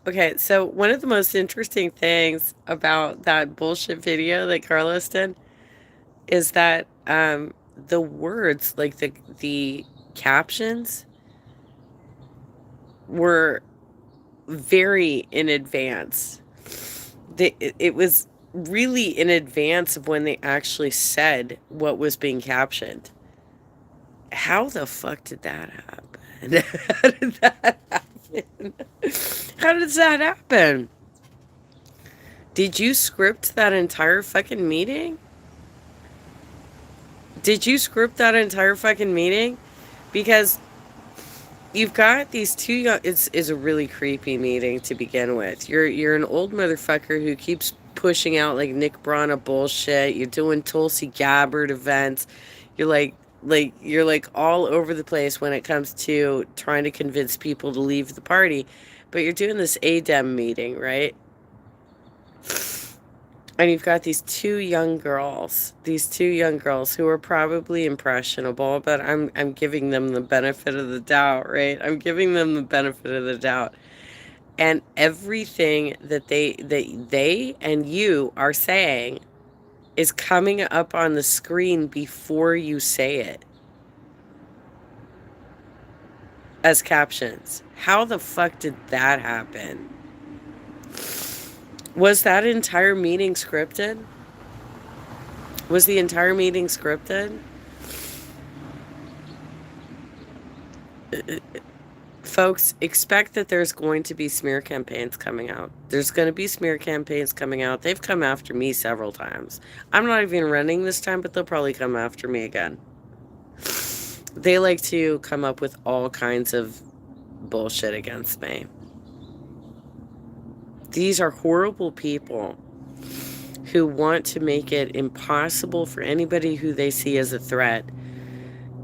Okay, so one of the most interesting things about that bullshit video that Carlos did is that the words, like the captions, were very in advance. It was really in advance of when they actually said what was being captioned. How the fuck did that happen? How did that happen? How does that happen? Did you script that entire fucking meeting? Did you script that entire fucking meeting? Because you've got these two young. It's a really creepy meeting to begin with. You're an old motherfucker who keeps pushing out like Nick Brana bullshit. You're doing Tulsi Gabbard events. You're you're like all over the place when it comes to trying to convince people to leave the party. But you're doing this ADEM meeting, right? And you've got these two young girls who are probably impressionable, but I'm giving them the benefit of the doubt, right? I'm giving them the benefit of the doubt. And everything that they and you are saying is coming up on the screen before you say it as captions. How the fuck did that happen? Was that entire meeting scripted? Was the entire meeting scripted? Folks, expect that there's going to be smear campaigns coming out. There's going to be smear campaigns coming out. They've come after me several times. I'm not even running this time, but they'll probably come after me again. They like to come up with all kinds of bullshit against me. These are horrible people who want to make it impossible for anybody who they see as a threat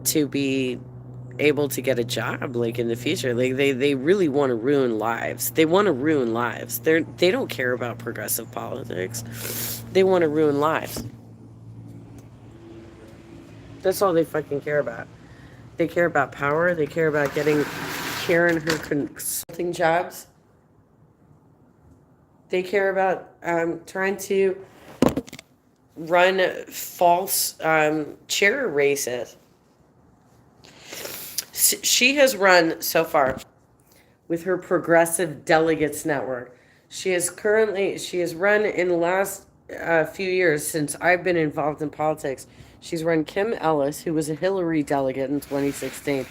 to be able to get a job like in the future. Like they really want to ruin lives. They want to ruin lives. They don't care about progressive politics. They want to ruin lives. That's all they fucking care about. They care about power. They care about getting Karen her consulting jobs. They care about trying to run false chair races. She has run so far with her progressive delegates network. She has run in the last few years since I've been involved in politics. She's run Kim Ellis, who was a Hillary delegate in 2016.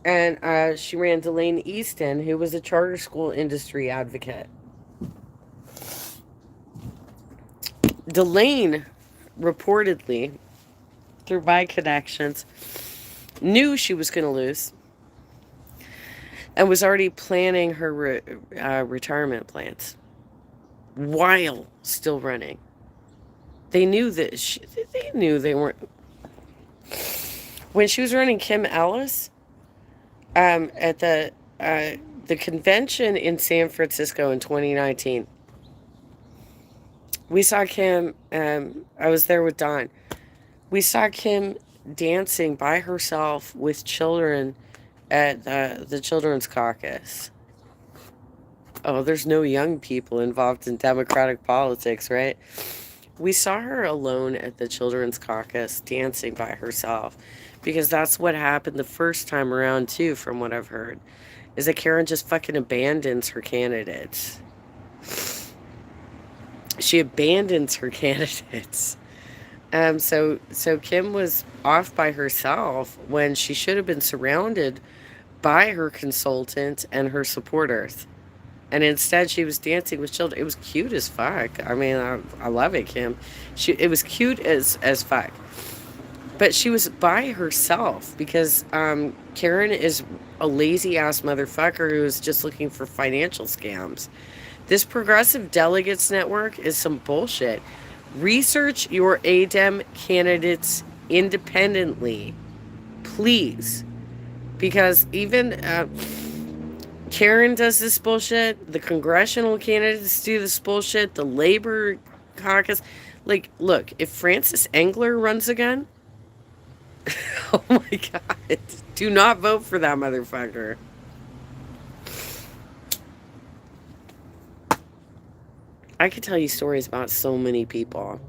And she ran Delane Easton, who was a charter school industry advocate. Delane, reportedly, through my connections, knew she was going to lose and was already planning her retirement plans while still running. They knew that they knew they weren't. When she was running Kim Ellis at the convention in San Francisco in 2019, we saw Kim. I was there with Don. We saw Kim dancing by herself with children at the Children's Caucus. Oh, there's no young people involved in Democratic politics, right? We saw her alone at the Children's Caucus dancing by herself because that's what happened the first time around, too, from what I've heard, is that Karen just fucking abandons her candidates. She abandons her candidates. So Kim was off by herself when she should have been surrounded by her consultant and her supporters. And instead, she was dancing with children. It was cute as fuck. I mean, I love it, Kim. It was cute as fuck. But she was by herself because Karen is a lazy ass motherfucker who is just looking for financial scams. This progressive delegates network is some bullshit. Research your ADEM candidates independently, please. Because even Karen does this bullshit. The congressional candidates do this bullshit. The Labor caucus. Like, look, if Francis Engler runs again, oh my God, do not vote for that motherfucker. I could tell you stories about so many people.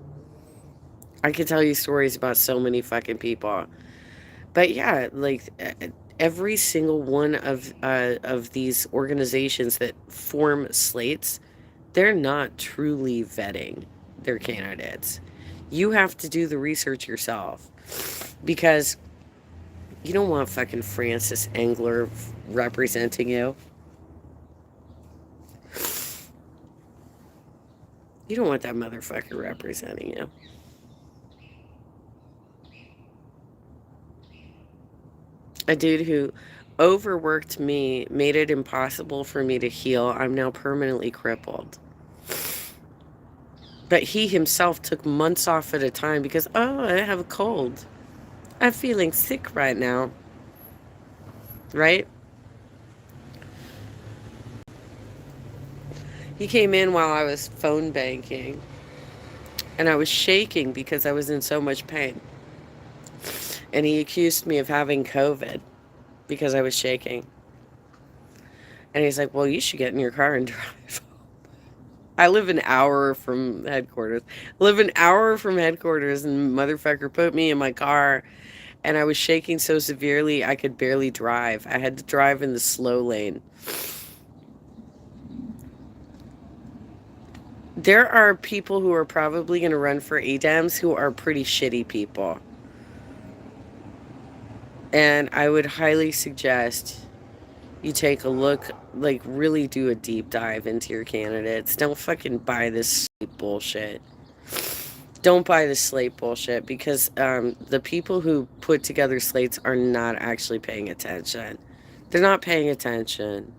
I could tell you stories about so many fucking people. But yeah, like every single one of these organizations that form slates, they're not truly vetting their candidates. You have to do the research yourself because you don't want fucking Francis Engler representing you. You don't want that motherfucker representing you. A dude who overworked me, made it impossible for me to heal. I'm now permanently crippled. But he himself took months off at a time because, oh, I have a cold. I'm feeling sick right now. Right? He came in while I was phone banking and I was shaking because I was in so much pain. And he accused me of having COVID because I was shaking. And he's like, well, you should get in your car and drive. I live an hour from headquarters. I live an hour from headquarters, and motherfucker put me in my car, and I was shaking so severely I could barely drive. I had to drive in the slow lane. There are people who are probably going to run for ADEMs who are pretty shitty people. And I would highly suggest you take a look, like, really do a deep dive into your candidates. Don't fucking buy this bullshit. Don't buy the slate bullshit because the people who put together slates are not actually paying attention. They're not paying attention.